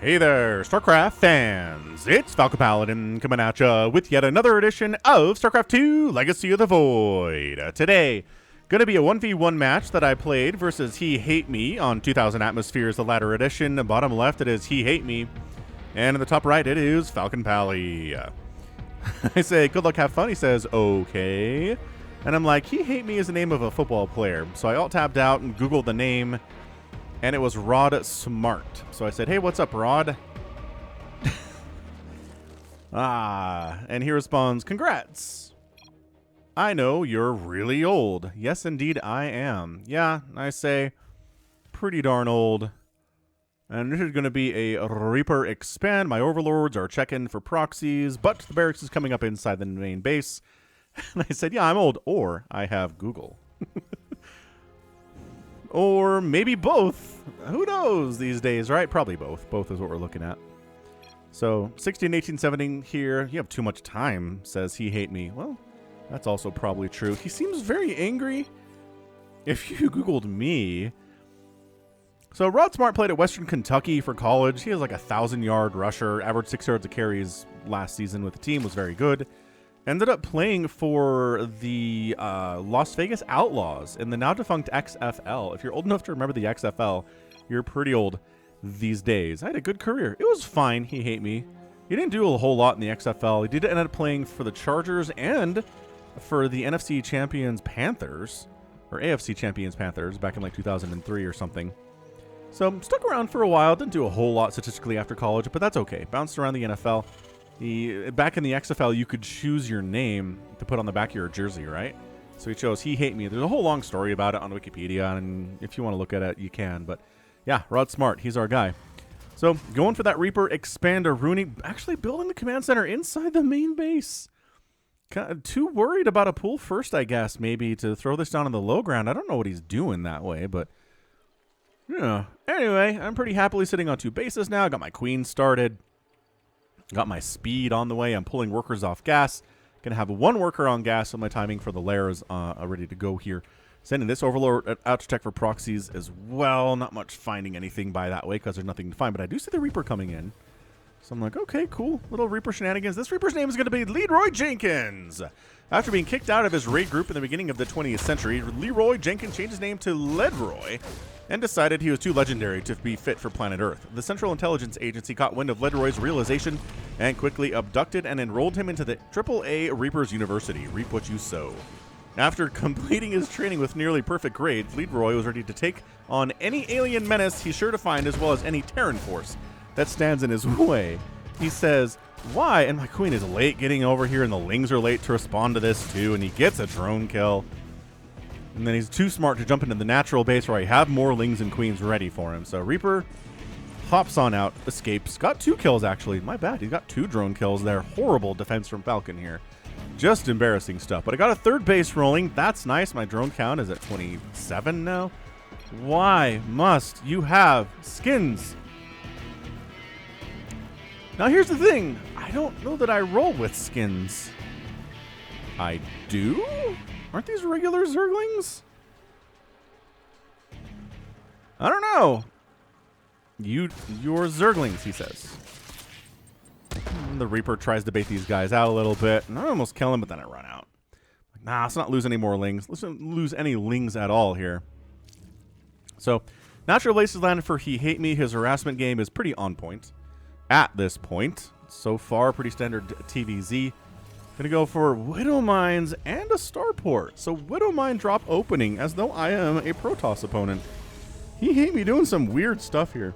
Hey there, StarCraft fans! It's FalconPaladin coming at ya with yet another edition of StarCraft 2 Legacy of the Void. Today, gonna be a 1v1 match that I played versus HeHateMe on 2000 Atmospheres, the latter edition. Bottom left, it is HeHateMe. And in the top right, it is FalconPaladin. I say, good luck, have fun. He says, okay. And I'm like, HeHateMe is the name of a football player. So I alt-tabbed out and Googled the name. And it was Rod Smart. So I said, hey, what's up, Rod? And he responds, congrats. I know you're really old. Yes, indeed, I am. Yeah, I say, pretty darn old. And this is going to be a Reaper expand. My overlords are checking for proxies, but the barracks is coming up inside the main base. And I said, yeah, I'm old, or I have Google. Or maybe both. Who knows these days, right? Probably both. Both is what we're looking at. So, 16, 18, 17 here. You have too much time, says HeHateMe. Well, that's also probably true. He seems very angry. If you Googled me. So, Rod Smart played at Western Kentucky for college. He has like a 1,000-yard rusher. Averaged 6 yards of carries last season with the team. Was very good. Ended up playing for the Las Vegas Outlaws in the now-defunct XFL. If you're old enough to remember the XFL, you're pretty old these days. I had a good career. It was fine. HeHateMe. He didn't do a whole lot in the XFL. He did end up playing for the Chargers and for the NFC Champions Panthers, or AFC Champions Panthers, back in like 2003 or something. So stuck around for a while. Didn't do a whole lot statistically after college, but that's okay. Bounced around the NFL. Back in the XFL, you could choose your name to put on the back of your jersey, right? So he chose HeHateMe. There's a whole long story about it on Wikipedia, and if you want to look at it, you can. But yeah, Rod Smart, he's our guy. So going for that Reaper Expander Rooney, actually building the command center inside the main base. Kind of too worried about a pull first, I guess, maybe, to throw this down on the low ground. I don't know what he's doing that way, but yeah. Anyway, I'm pretty happily sitting on 2 bases now. I got my queen started. Got my speed on the way. I'm pulling workers off gas. Gonna have 1 worker on gas, so my timing for the lair is ready to go here. Sending this overlord out to check for proxies as well. Not much finding anything by that way because there's nothing to find, but I do see the Reaper coming in. So I'm like, okay, cool. Little Reaper shenanigans. This Reaper's name is going to be Leroy Jenkins. After being kicked out of his raid group in the beginning of the 20th century, Leroy Jenkins changed his name to Ledroy and decided he was too legendary to be fit for planet Earth. The Central Intelligence Agency caught wind of Ledroy's realization and quickly abducted and enrolled him into the AAA Reapers University. Reap what you sow. After completing his training with nearly perfect grades, Leroy was ready to take on any alien menace he's sure to find, as well as any Terran force that stands in his way. He says, why? And my queen is late getting over here, and the Lings are late to respond to this too, and he gets a drone kill. And then he's too smart to jump into the natural base where I have more Lings and queens ready for him. So Reaper hops on out, escapes, got 2 kills actually. My bad, he's got 2 drone kills there. Horrible defense from Falcon here. Just embarrassing stuff. But I got a 3rd base rolling. That's nice. My drone count is at 27 now. Why must you have skins? Now here's the thing. I don't know that I roll with skins. I do? Aren't these regular Zerglings? I don't know. You're Zerglings, he says. And the Reaper tries to bait these guys out a little bit, and I almost kill him, but then I run out. Like, nah, let's not lose any more Lings. Let's not lose any Lings at all here. So, natural bases landed for HeHateMe. His harassment game is pretty on point at this point. So far, pretty standard TVZ. Gonna go for Widow Mines and a Starport. So Widow Mine drop opening as though I am a Protoss opponent. HeHateMe doing some weird stuff here.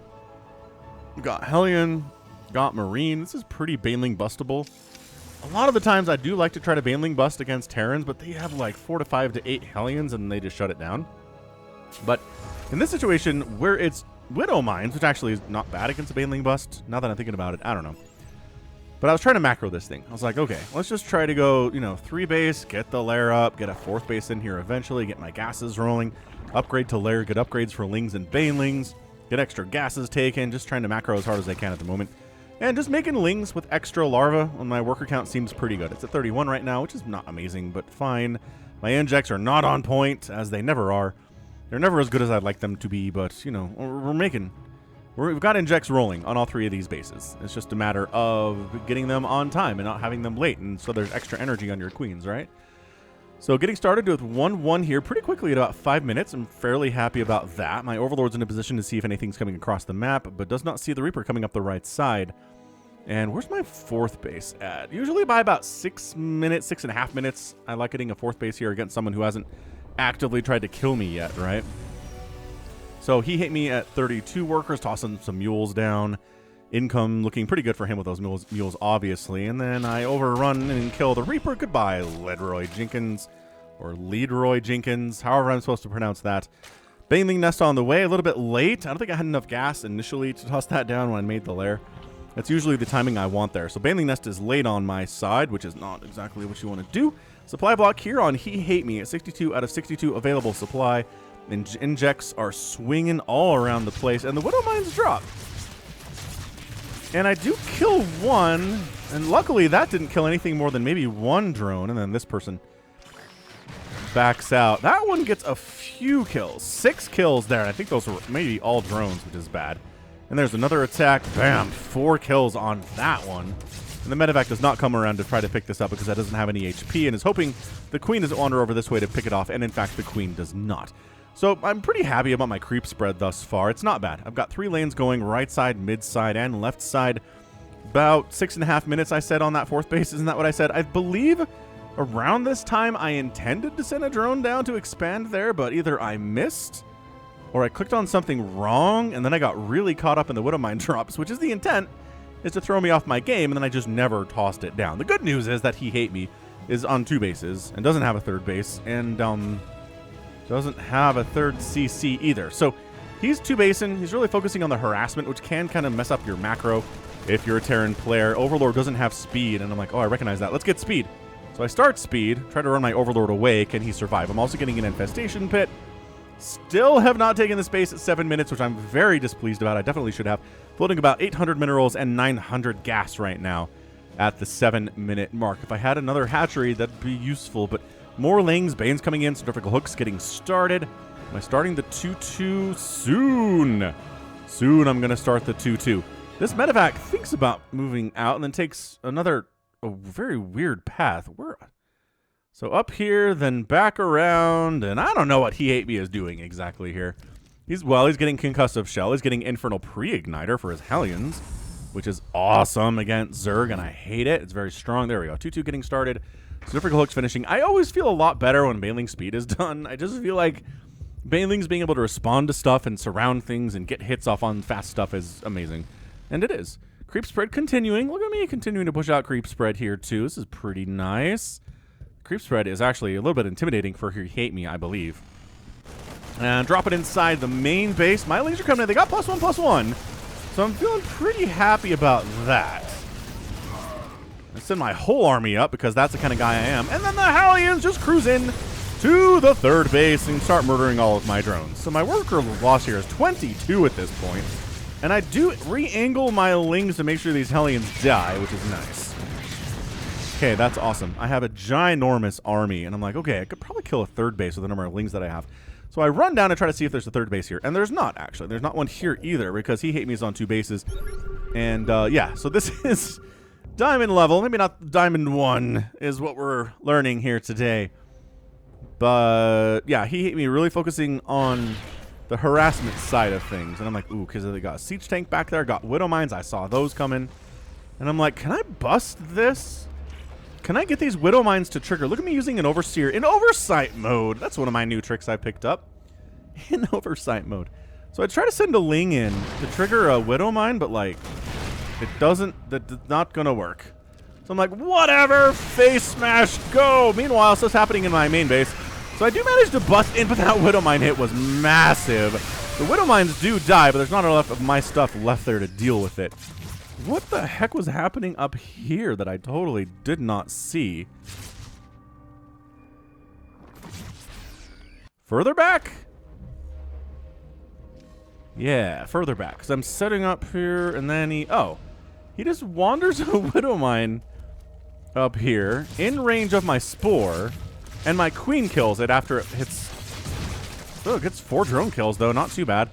Got Hellion, got Marine. This is pretty baneling bustable. A lot of the times I do like to try to baneling bust against Terrans, but they have like 4 to 5 to 8 Hellions and they just shut it down. But in this situation where it's Widow Mines, which actually is not bad against a baneling bust, now that I'm thinking about it, I don't know. But I was trying to macro this thing. I was like, okay, let's just try to go, 3 base, get the lair up, get a 4th base in here eventually, get my gases rolling, upgrade to lair, get upgrades for Lings and banelings, get extra gases taken, just trying to macro as hard as I can at the moment. And just making Lings with extra larva on my worker count seems pretty good. It's at 31 right now, which is not amazing, but fine. My injects are not on point, as they never are. They're never as good as I'd like them to be, but, we're making We've got injects rolling on all 3 of these bases. It's just a matter of getting them on time and not having them late, and so there's extra energy on your queens, right? So getting started with 1-1 here pretty quickly at about 5 minutes. I'm fairly happy about that. My Overlord's in a position to see if anything's coming across the map, but does not see the Reaper coming up the right side. And where's my 4th base at? Usually by about 6 minutes, 6.5 minutes, I like getting a 4th base here against someone who hasn't actively tried to kill me yet, right? So HeHateMe at 32 workers, tossing some mules down. Income looking pretty good for him with those mules, obviously. And then I overrun and kill the Reaper. Goodbye, Leroy Jenkins. Or Leroy Jenkins, however I'm supposed to pronounce that. Baneling nest on the way, a little bit late. I don't think I had enough gas initially to toss that down when I made the lair. That's usually the timing I want there. So baneling nest is late on my side, which is not exactly what you want to do. Supply block here on HeHateMe at 62 out of 62 available supply. Injects are swinging all around the place, and the Widow Mines drop. And I do kill one, and luckily that didn't kill anything more than maybe 1 drone, and then this person backs out. That one gets a few kills. 6 kills there, and I think those were maybe all drones, which is bad. And there's another attack. Bam! 4 kills on that one. And the medevac does not come around to try to pick this up because that doesn't have any HP, and is hoping the queen doesn't wander over this way to pick it off, and in fact the queen does not. So I'm pretty happy about my creep spread thus far. It's not bad. I've got 3 lanes going, right side, mid side, and left side. About 6.5 minutes I said on that 4th base. Isn't that what I said? I believe around this time I intended to send a drone down to expand there, but either I missed or I clicked on something wrong, and then I got really caught up in the Widow Mine drops, which is the intent, is to throw me off my game, and then I just never tossed it down. The good news is that HeHateMe is on 2 bases and doesn't have a 3rd base, and doesn't have a 3rd CC either. So he's 2-basing. He's really focusing on the harassment, which can kind of mess up your macro if you're a Terran player. Overlord doesn't have speed, and I'm like, oh, I recognize that. Let's get speed. So I start speed, try to run my Overlord away. Can he survive? I'm also getting an infestation pit. Still have not taken this base at 7 minutes, which I'm very displeased about. I definitely should have. Floating about 800 minerals and 900 gas right now at the 7-minute mark. If I had another hatchery, that'd be useful, but more Lings, Banes coming in, Centrifugal Hooks getting started. Am I starting the 2-2? Soon. Soon I'm going to start the 2-2. This medevac thinks about moving out and then takes a very weird path. So up here, then back around, and I don't know what HeHateMe is doing exactly here. He's getting Concussive Shell. He's getting Infernal Pre-Igniter for his Hellions, which is awesome against Zerg, and I hate it. It's very strong. There we go. 2-2 getting started. Centrifugal Hooks finishing. I always feel a lot better when Baneling speed is done. I just feel like Baneling's being able to respond to stuff and surround things and get hits off on fast stuff is amazing. And it is. Creep spread continuing. Look at me continuing to push out creep spread here too. This is pretty nice. Creep spread is actually a little bit intimidating for HeHateMe, I believe. And drop it inside the main base. My Lings are coming in. They got +1/+1. So I'm feeling pretty happy about that. I send my whole army up because that's the kind of guy I am. And then the Hellions just cruise in to the 3rd base and start murdering all of my drones. So my worker loss here is 22 at this point. And I do re-angle my Lings to make sure these Hellions die, which is nice. Okay, that's awesome. I have a ginormous army, and I'm like, okay, I could probably kill a 3rd base with the number of Lings that I have. So I run down and try to see if there's a 3rd base here. And there's not, actually. There's not one here either, because HeHateMe is on 2 bases. And, yeah, so this is Diamond level. Maybe not Diamond 1 is what we're learning here today. But, yeah, HeHateMe really focusing on the harassment side of things. And I'm like, ooh, because they got a siege tank back there, got Widow Mines. I saw those coming. And I'm like, can I bust this? Can I get these Widow Mines to trigger? Look at me using an Overseer in Oversight mode. That's one of my new tricks I picked up. In Oversight mode. So I try to send a Ling in to trigger a Widow Mine, but like, that's not gonna work. So I'm like, whatever, face smash, go. Meanwhile, stuff's happening in my main base. So I do manage to bust in, but that Widow Mine hit was massive. The Widow Mines do die, but there's not enough of my stuff left there to deal with it. What the heck was happening up here that I totally did not see? Further back? Yeah, further back. Because I'm setting up here, and then he just wanders a Widow Mine up here, in range of my Spore, and my Queen kills it after it hits... Oh, it gets 4 drone kills, though. Not too bad.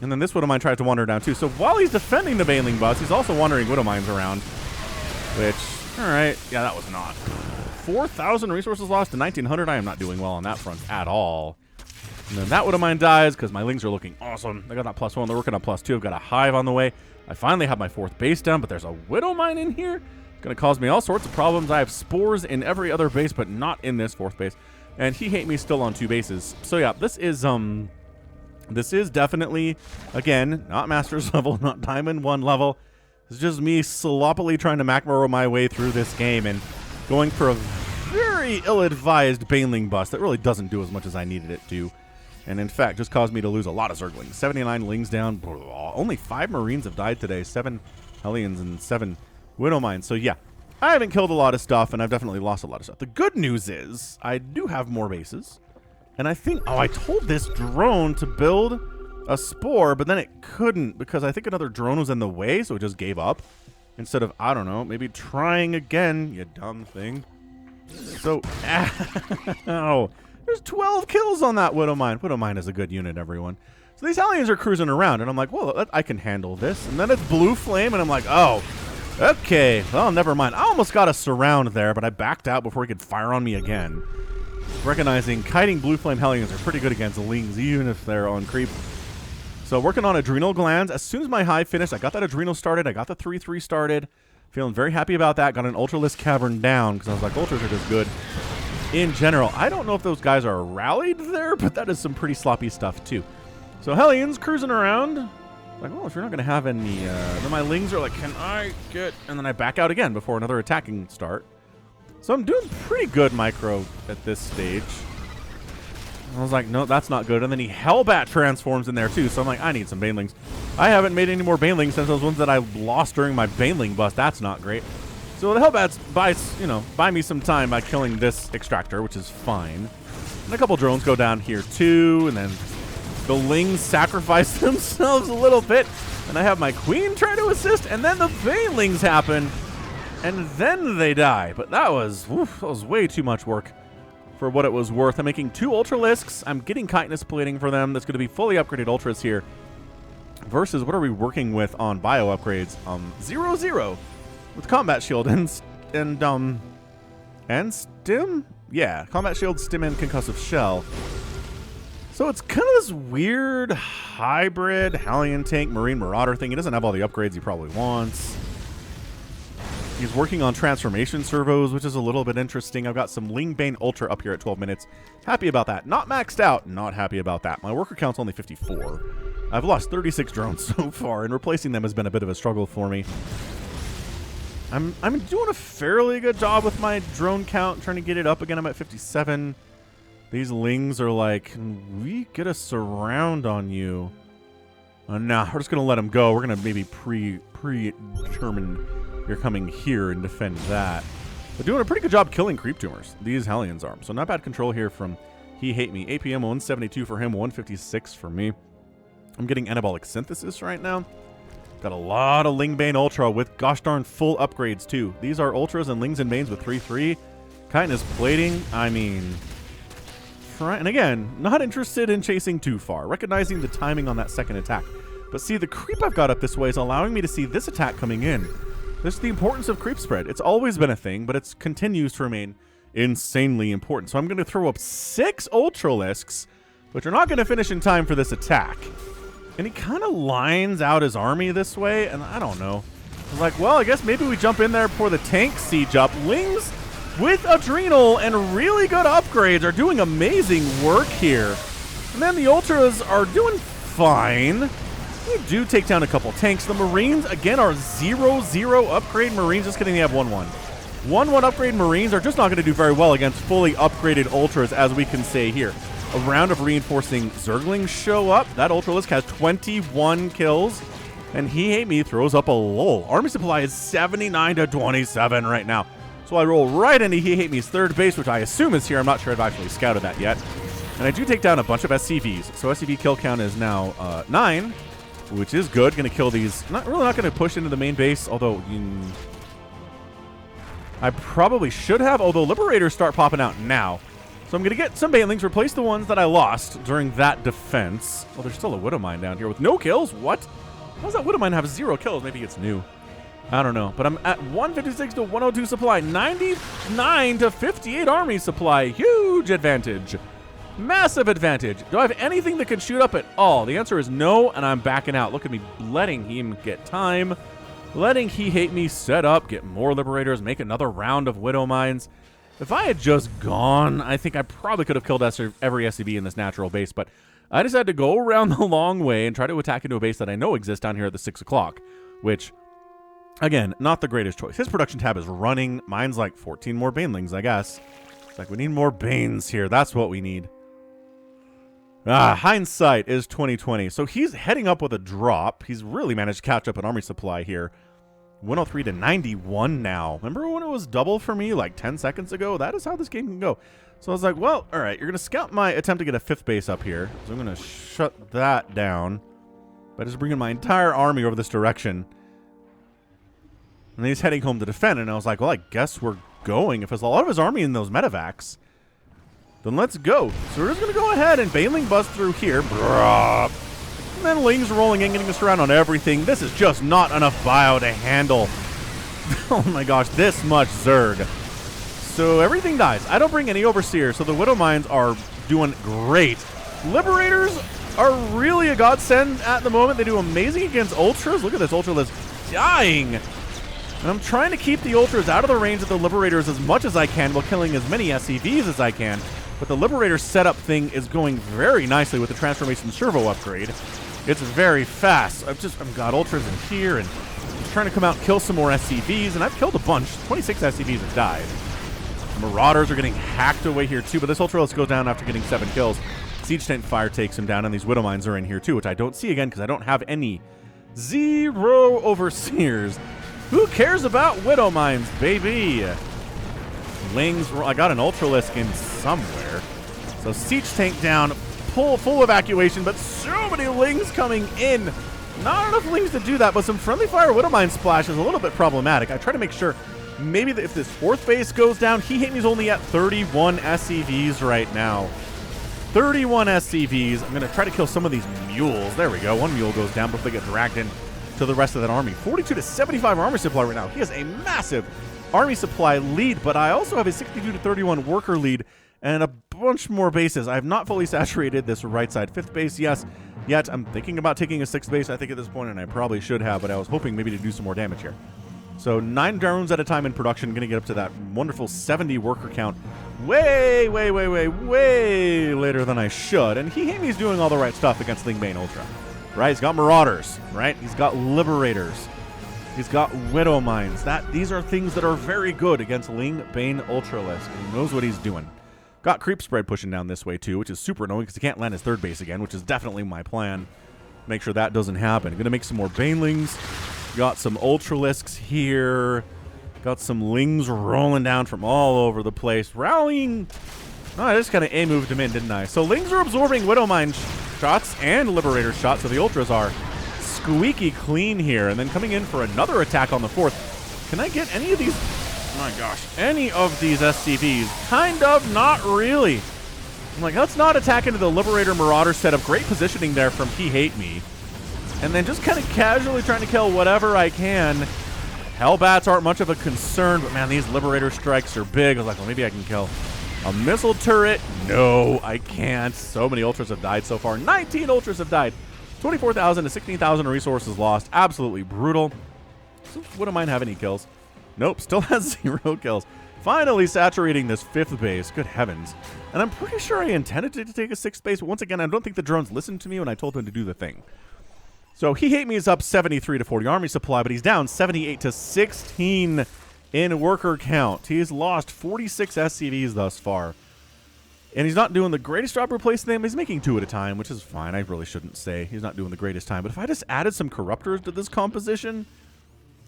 And then this Widowmine tries to wander down too. So while he's defending the baneling bus, he's also wandering Widowmines around. Which, alright, yeah, that was not. 4,000 resources lost to 1,900. I am not doing well on that front at all. And then that Widowmine dies because my lings are looking awesome. I got that +1. They're working on +2. I've got a hive on the way. I finally have my 4th base down, but there's a Widowmine in here. It's going to cause me all sorts of problems. I have spores in every other base, but not in this 4th base. And HeHateMe still on 2 bases. So yeah, this is definitely, again, not Masters level, not Diamond 1 level. It's just me sloppily trying to macro my way through this game and going for a very ill-advised baneling bust that really doesn't do as much as I needed it to. And in fact, just caused me to lose a lot of Zerglings. 79 lings down. Only 5 Marines have died today. 7 Hellions and 7 Widowmines. So yeah, I haven't killed a lot of stuff, and I've definitely lost a lot of stuff. The good news is I do have more bases. And I think, I told this drone to build a spore, but then it couldn't because I think another drone was in the way, so it just gave up. Instead of, I don't know, maybe trying again, you dumb thing. So, ow. There's 12 kills on that Widowmine. Widowmine is a good unit, everyone. So these Hellions are cruising around, and I'm like, well, I can handle this. And then it's Blue Flame, and I'm like, oh, okay. Well, never mind. I almost got a surround there, but I backed out before he could fire on me again. Recognizing kiting Blue Flame Hellions are pretty good against lings, even if they're on creep. So working on Adrenal Glands. As soon as my hive finished, I got that Adrenal started. I got the 3-3 started. Feeling very happy about that. Got an Ultralisk Cavern down because I was like, Ultras are just good. In general, I don't know if those guys are rallied there, but that is some pretty sloppy stuff too. So Hellions cruising around. Like, well, if you're not going to have any, then my lings are like, can I get... And then I back out again before another attacking start. So I'm doing pretty good micro at this stage. I was like, no, that's not good. And then he Hellbat transforms in there too. So I'm like, I need some banelings. I haven't made any more banelings since those ones that I lost during my baneling bust. That's not great. So the Hellbats buy me some time by killing this extractor, which is fine. And a couple drones go down here too, and then the lings sacrifice themselves a little bit, and I have my queen try to assist, and then the banelings happen, and then they die. But that was way too much work for what it was worth. I'm making 2 Ultralisks. I'm getting chitinous plating for them. That's going to be fully upgraded Ultras here. Versus, what are we working with on bio upgrades? 0-0. With Combat Shield and Stim? Yeah, Combat Shield, Stim, and Concussive Shell. So it's kind of this weird hybrid Hellion tank Marine Marauder thing. He doesn't have all the upgrades he probably wants. He's working on transformation servos, which is a little bit interesting. I've got some Lingbane Ultra up here at 12 minutes. Happy about that. Not maxed out. Not happy about that. My worker count's only 54. I've lost 36 drones so far, and replacing them has been a bit of a struggle for me. I'm doing a fairly good job with my drone count, trying to get it up again. I'm at 57. These lings are like, can we get a surround on you? Nah, we're just going to let them go. We're going to maybe predetermine you're coming here and defend that. But doing a pretty good job killing creep tumors, these Hellions are. So not bad control here from HeHateMe. APM 172 for him, 156 for me. I'm getting Anabolic Synthesis right now. Got a lot of Lingbane Ultra with gosh darn full upgrades too. These are Ultras and Lings and Banes with 3-3. Chitinous plating, I mean... And again, not interested in chasing too far. Recognizing the timing on that second attack. But see, the creep I've got up this way is allowing me to see this attack coming in. This is the importance of creep spread. It's always been a thing, but it continues to remain insanely important. So I'm going to throw up 6 Ultralisks, which are not going to finish in time for this attack. And he kind of lines out his army this way, and I don't know. I was like, well, I guess maybe we jump in there before the tank siege up. Lings with Adrenal and really good upgrades are doing amazing work here. And then the Ultras are doing fine. We do take down a couple tanks. The Marines, again, are 0-0 upgrade Marines. Just kidding, they have 1-1. 1-1 upgrade Marines are just not going to do very well against fully upgraded Ultras, as we can say here. A round of reinforcing Zerglings show up. That Ultralisk has 21 kills. And HeHateMe throws up a lull. Army supply is 79-27 right now. So I roll right into HeHateMe's 3rd base, which I assume is here. I'm not sure I've actually scouted that yet. And I do take down a bunch of SCVs. So SCV kill count is now 9, which is good. Going to kill these. Not going to push into the main base, although I probably should have. Although Liberators start popping out now. So I'm going to get some banelings, replace the ones that I lost during that defense. Oh, there's still a Widowmine down here with no kills. What? How does that Widowmine have 0 kills? Maybe it's new. I don't know. But I'm at 156 to 102 supply. 99 to 58 army supply. Huge advantage. Massive advantage. Do I have anything that can shoot up at all? The answer is no, and I'm backing out. Look at me letting him get time. Letting HeHateMe set up, get more Liberators, make another round of Widowmines. If I had just gone, I think I probably could have killed every SCV in this natural base, but I decided to go around the long way and try to attack into a base that I know exists down here at the 6 o'clock, which, again, not the greatest choice. His production tab is running. Mine's like 14 more banelings, I guess. It's like we need more banes here. That's what we need. Hindsight is 2020. So he's heading up with a drop. He's really managed to catch up an army supply here. 103 to 91 now. Remember when it was double for me like 10 seconds ago? That is how this game can go. So I was like, well, all right, you're going to scout my attempt to get a 5th base up here. So I'm going to shut that down by just bringing my entire army over this direction. And then he's heading home to defend. And I was like, well, I guess we're going. If there's a lot of his army in those medevacs, then let's go. So we're just going to go ahead and baneling bust through here. Bruh. And then Ling's rolling in, getting us around on everything. This is just not enough bio to handle. Oh my gosh, this much Zerg. So everything dies. I don't bring any Overseers, so the Widowmines are doing great. Liberators are really a godsend at the moment. They do amazing against Ultras. Look at this Ultralisk dying. And I'm trying to keep the Ultras out of the range of the Liberators as much as I can while killing as many SCVs as I can. But the Liberator setup thing is going very nicely with the Transformation Servo upgrade. It's very fast. I've got Ultras in here and I'm trying to come out and kill some more SCVs, and I've killed a bunch. 26 SCVs have died. Marauders are getting hacked away here too, but this Ultralisk goes down after getting 7 kills. Siege Tent Fire takes him down, and these Widowmines are in here too, which I don't see again because I don't have any. 0 Overseers. Who cares about Widowmines, baby? Lings, I got an Ultralisk in somewhere. So Siege Tank down, full evacuation, but so many Lings coming in. Not enough Lings to do that, but some friendly fire Widowmine splash is a little bit problematic. I try to make sure maybe that if this 4th base goes down, HeHateMe's only at 31 SCVs right now. 31 SCVs. I'm going to try to kill some of these mules. There we go. One mule goes down before they get dragged in to the rest of that army. 42 to 75 army supply right now. He has a massive army supply lead, but I also have a 62 to 31 worker lead and a bunch more bases. I have not fully saturated this right side 5th base, yes, yet. I'm thinking about taking a 6th base, I think, at this point, and I probably should have, but I was hoping maybe to do some more damage here. So 9 drones at a time in production, going to get up to that wonderful 70 worker count way later than I should. And HeHateMe's doing all the right stuff against Ling Bane Ultra, right? He's got Marauders, right? He's got Liberators. He's got Widowmines. These are things that are very good against Ling Bane Ultralisk. He knows what he's doing. Got Creep Spread pushing down this way too, which is super annoying because he can't land his 3rd base again, which is definitely my plan. Make sure that doesn't happen. Going to make some more Banelings. Got some Ultralisks here. Got some Lings rolling down from all over the place. Rallying. Oh, I just kind of A-moved him in, didn't I? So Lings are absorbing Widowmine shots and Liberator shots, so the Ultras are squeaky clean here. And then coming in for another attack on the 4th. Can I get any of these? Oh my gosh. Any of these SCVs? Kind of, not really. I'm like, let's not attack into the Liberator Marauder setup. Great positioning there from HeHateMe. And then just kind of casually trying to kill whatever I can. Hellbats aren't much of a concern, but man, these Liberator strikes are big. I was like, well, maybe I can kill a missile turret. No, I can't. So many Ultras have died so far. 19 Ultras have died. 24,000 to 16,000 resources lost. Absolutely brutal. So wouldn't mind having any kills. Nope, still has 0 kills. Finally saturating this 5th base. Good heavens. And I'm pretty sure I intended to take a 6th base, but once again, I don't think the drones listened to me when I told them to do the thing. So HeHateMe is up 73 to 40 army supply, but he's down 78 to 16 in worker count. He's lost 46 SCVs thus far. And he's not doing the greatest job replacing them. He's making 2 at a time, which is fine. I really shouldn't say he's not doing the greatest time. But if I just added some Corruptors to this composition,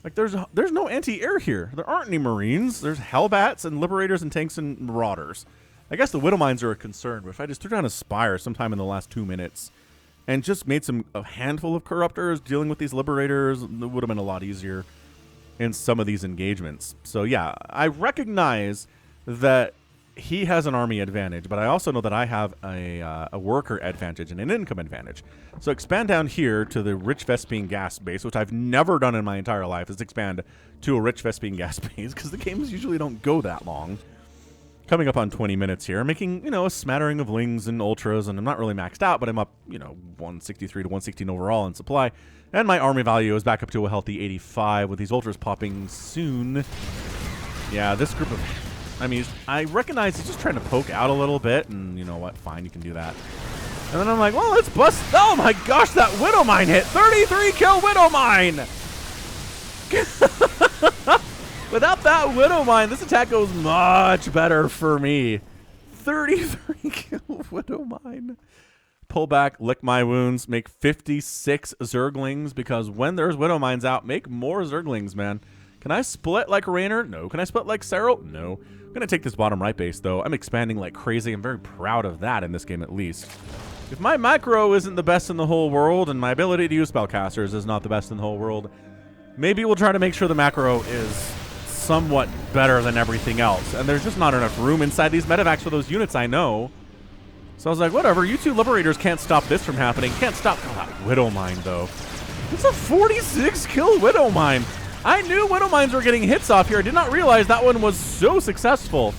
like there's no anti-air here. There aren't any Marines. There's Hellbats and Liberators and Tanks and Marauders. I guess the Widowmines are a concern, but if I just threw down a Spire sometime in the last 2 minutes and just made a handful of Corruptors dealing with these Liberators, it would have been a lot easier in some of these engagements. So yeah, I recognize that he has an army advantage, but I also know that I have a worker advantage and an income advantage. So expand down here to the rich Vespine gas base, which I've never done in my entire life, is expand to a rich Vespine gas base, because the games usually don't go that long. Coming up on 20 minutes here, making, you know, a smattering of lings and ultras, and I'm not really maxed out, but I'm up, you know, 163 to 116 overall in supply, and my army value is back up to a healthy 85 with these ultras popping soon. Yeah, this group of, I mean, I recognize he's just trying to poke out a little bit, and you know what, fine, you can do that. And then I'm like, well, let's bust, oh my gosh, that Widowmine hit, 33 kill Widowmine! Without that Widowmine, this attack goes much better for me. 33 kill Widowmine. Pull back, lick my wounds, make 56 Zerglings, because when there's Widowmines out, make more Zerglings, man. Can I split like Raynor? No. Can I split like Cyril? No. I'm going to take this bottom right base, though. I'm expanding like crazy. I'm very proud of that in this game, at least. If my macro isn't the best in the whole world, and my ability to use spellcasters is not the best in the whole world, maybe we'll try to make sure the macro is somewhat better than everything else. And there's just not enough room inside these medevacs for those units, I know. So I was like, whatever, you two Liberators can't stop this from happening. Can't stop that Widowmine, though. It's a 46 kill Widowmine. I knew Widowmines were getting hits off here. I did not realize that one was so successful.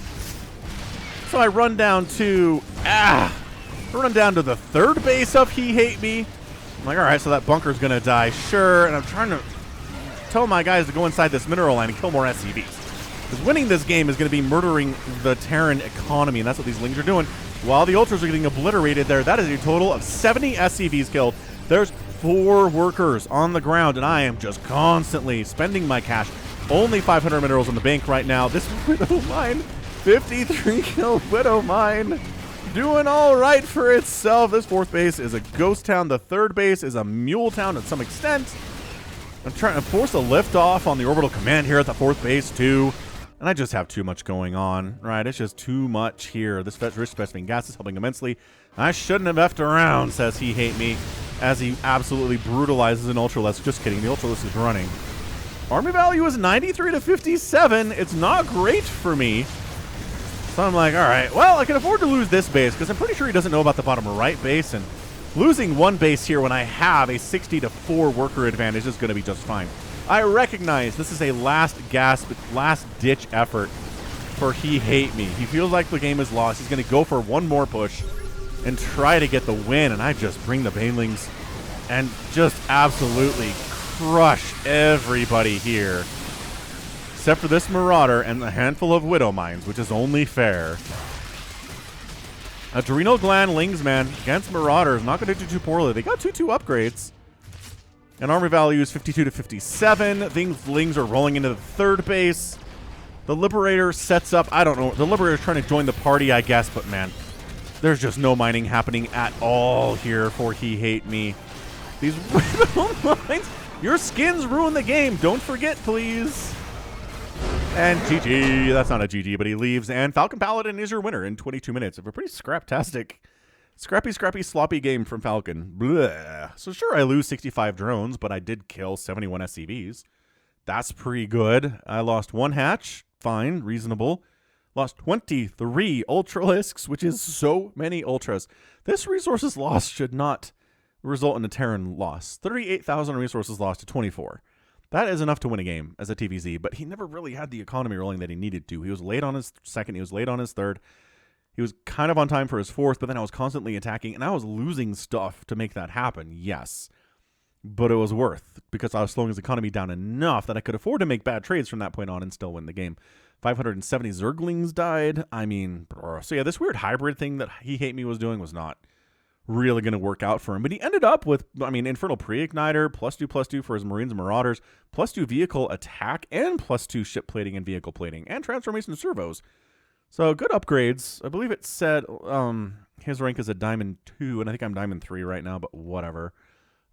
So I run down to, the third base of HeHateMe. I'm like, all right, so that bunker's gonna die, sure. And I'm trying to tell my guys to go inside this mineral line and kill more SCVs. Because winning this game is going to be murdering the Terran economy, and that's what these lings are doing. While the ultras are getting obliterated there, that is a total of 70 SCVs killed. There's 4 workers on the ground, and I am just constantly spending my cash. Only 500 minerals in the bank right now. This Widowmine, 53 kill Widowmine, doing all right for itself. This 4th base is a ghost town. The 3rd base is a mule town to some extent. I'm trying to force a lift off on the orbital command here at the 4th base too. And I just have too much going on, right? It's just too much here. This rich Vespine gas is helping immensely. I shouldn't have effed around, says HeHateMe, as he absolutely brutalizes an Ultralisk. Just kidding, the Ultralisk is running. Army value is 93 to 57. It's not great for me. So I'm like, all right, well, I can afford to lose this base because I'm pretty sure he doesn't know about the bottom right base, and losing one base here when I have a 60 to 4 worker advantage is going to be just fine. I recognize this is a last ditch effort for HeHateMe. He feels like the game is lost. He's going to go for one more push and try to get the win, and I just bring the banelings and just absolutely crush everybody here. Except for this Marauder and a handful of Widowmines, which is only fair. Adrenal Gland Lingsman against Marauders. Not going to do too poorly. They got 2-2 upgrades. And army value is 52 to 57. Things Lings are rolling into the 3rd base. The Liberator sets up. I don't know. The Liberator's trying to join the party, I guess. But, man, there's just no mining happening at all here for HeHateMe. These Widow Mines. Your skins ruin the game. Don't forget, please. And GG. That's not a GG, but he leaves. And FalconPaladin is your winner in 22 minutes of a pretty scraptastic, scrappy, sloppy game from Falcon. Blech. So sure, I lose 65 drones, but I did kill 71 SCVs. That's pretty good. I lost 1 hatch. Fine. Reasonable. Lost 23 Ultralisks, which is so many Ultras. This resources loss should not result in a Terran loss. 38,000 resources lost to 24. That is enough to win a game as a TVZ, but he never really had the economy rolling that he needed to. He was late on his 2nd. He was late on his 3rd. He was kind of on time for his 4th, but then I was constantly attacking, and I was losing stuff to make that happen, yes. But it was worth, because I was slowing his economy down enough that I could afford to make bad trades from that point on and still win the game. 570 Zerglings died. I mean, so yeah, this weird hybrid thing that HeHateMe was doing was not really going to work out for him. But he ended up with, I mean, Infernal Pre-Igniter, +2/+2 for his Marines and Marauders, +2 vehicle attack, and +2 ship plating and vehicle plating, and transformation servos. So good upgrades. I believe it said his rank is a Diamond 2, and I think I'm Diamond 3 right now, but whatever.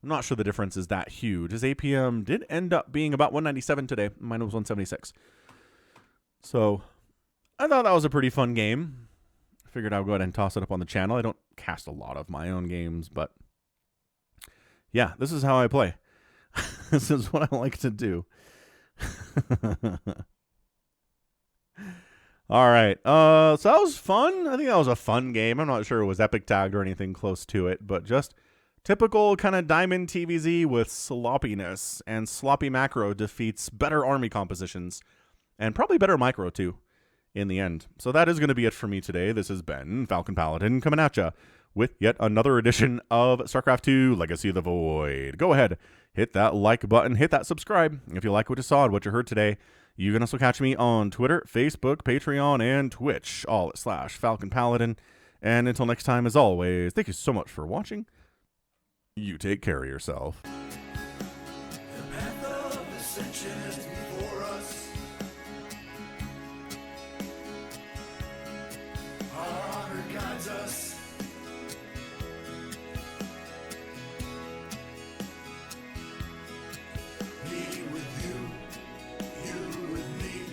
I'm not sure the difference is that huge. His APM did end up being about 197 today. Mine was 176. So I thought that was a pretty fun game. Figured I would go ahead and toss it up on the channel. I don't cast a lot of my own games, but yeah, this is how I play. This is what I like to do. All right. So that was fun. I think that was a fun game. I'm not sure it was epic tagged or anything close to it, but just typical kind of Diamond TVZ with sloppiness, and sloppy macro defeats better army compositions and probably better micro too in the end. So that is going to be it for me today. This has been Falcon coming at ya with yet another edition of StarCraft 2 Legacy of the Void. Go ahead, hit that like button, hit that subscribe if you like what you saw and what you heard today. You can also catch me on Twitter, Facebook, Patreon, and Twitch, all at /FalconPaladin. And until next time, as always, thank you so much for watching. You take care of yourself. The path of ascension